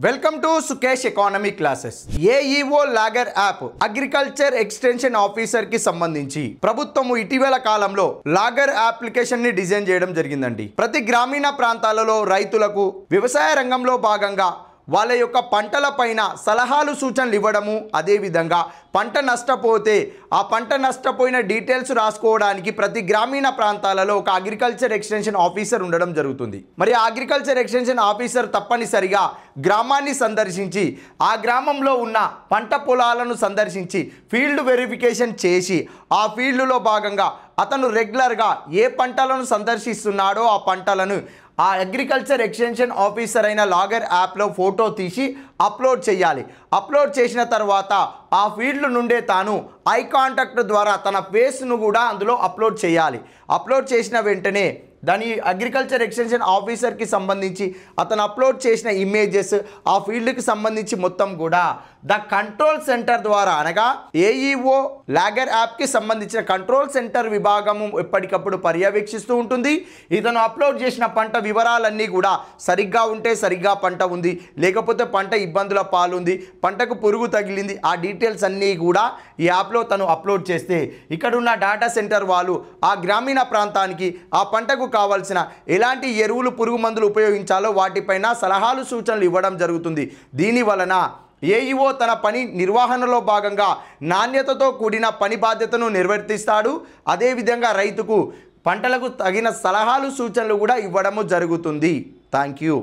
Welcome to Sukesh economy classes. AEO logger app agriculture extension officer కి సంబంధించి ప్రభుత్వము ఇటీవల కాలంలో లాగర్ అప్లికేషన్ ని డిజైన్ చేయడం జరిగిందండి. ప్రతి గ్రామీణ ప్రాంతాలలో రైతులకు వ్యవసాయ రంగంలో భాగంగా వాళ్ళ యొక్క పంటల పైన సలహాలు సూచనలు ఇవ్వడము, అదేవిధంగా పంట నష్టపోతే ఆ పంట నష్టపోయిన డీటెయిల్స్ రాసుకోవడానికి ప్రతి గ్రామీణ ప్రాంతాలలో ఒక అగ్రికల్చర్ ఎక్స్టెన్షన్ ఆఫీసర్ ఉండడం జరుగుతుంది. మరి ఆ అగ్రికల్చర్ ఎక్స్టెన్షన్ ఆఫీసర్ తప్పనిసరిగా గ్రామాన్ని సందర్శించి ఆ గ్రామంలో ఉన్న పంట పొలాలను సందర్శించి ఫీల్డ్ వెరిఫికేషన్ చేసి ఆ ఫీల్డ్లో భాగంగా అతను రెగ్యులర్గా ఏ పంటలను సందర్శిస్తున్నాడో ఆ పంటలను ఆ అగ్రికల్చర్ ఎక్స్టెన్షన్ ఆఫీసర్ అయిన లాగర్ యాప్లో ఫోటో తీసి అప్లోడ్ చేయాలి. అప్లోడ్ చేసిన తర్వాత ఆ ఫీల్డ్ నుండే తాను ఐ కాంటాక్ట్ ద్వారా తన ఫేస్ను కూడా అందులో అప్లోడ్ చేయాలి. అప్లోడ్ చేసిన వెంటనే దాని అగ్రికల్చర్ ఎక్స్టెన్షన్ ఆఫీసర్కి సంబంధించి అతను అప్లోడ్ చేసిన ఇమేజెస్ ఆ ఫీల్డ్కి సంబంధించి మొత్తం కూడా ద కంట్రోల్ సెంటర్ ద్వారా, అనగా ఏఈఓ లాగర్ యాప్కి సంబంధించిన కంట్రోల్ సెంటర్ విభాగము ఎప్పటికప్పుడు పర్యవేక్షిస్తూ ఉంటుంది. ఇతను అప్లోడ్ చేసిన పంట వివరాలన్నీ కూడా సరిగ్గా ఉంటే సరిగ్గా పంట ఉంది, లేకపోతే పంట ఇబ్బందుల పాలుంది, పంటకు పురుగు తగిలింది, ఆ డీటెయిల్స్ అన్నీ కూడా ఈ యాప్లో తను అప్లోడ్ చేస్తే ఇక్కడున్న డేటా సెంటర్ వాళ్ళు ఆ గ్రామీణ ప్రాంతానికి ఆ పంటకు కావాల్సిన ఎలాంటి ఎరువులు, పురుగు మందులు ఉపయోగించాలో వాటిపైన సలహాలు సూచనలు ఇవ్వడం జరుగుతుంది. దీని వలన ఏఈఓ తన పని నిర్వహణలో భాగంగా నాణ్యతతో కూడిన పని బాధ్యతను నిర్వర్తిస్తాడు. అదేవిధంగా రైతుకు పంటలకు తగిన సలహాలు సూచనలు కూడా ఇవ్వడము జరుగుతుంది. Thank you.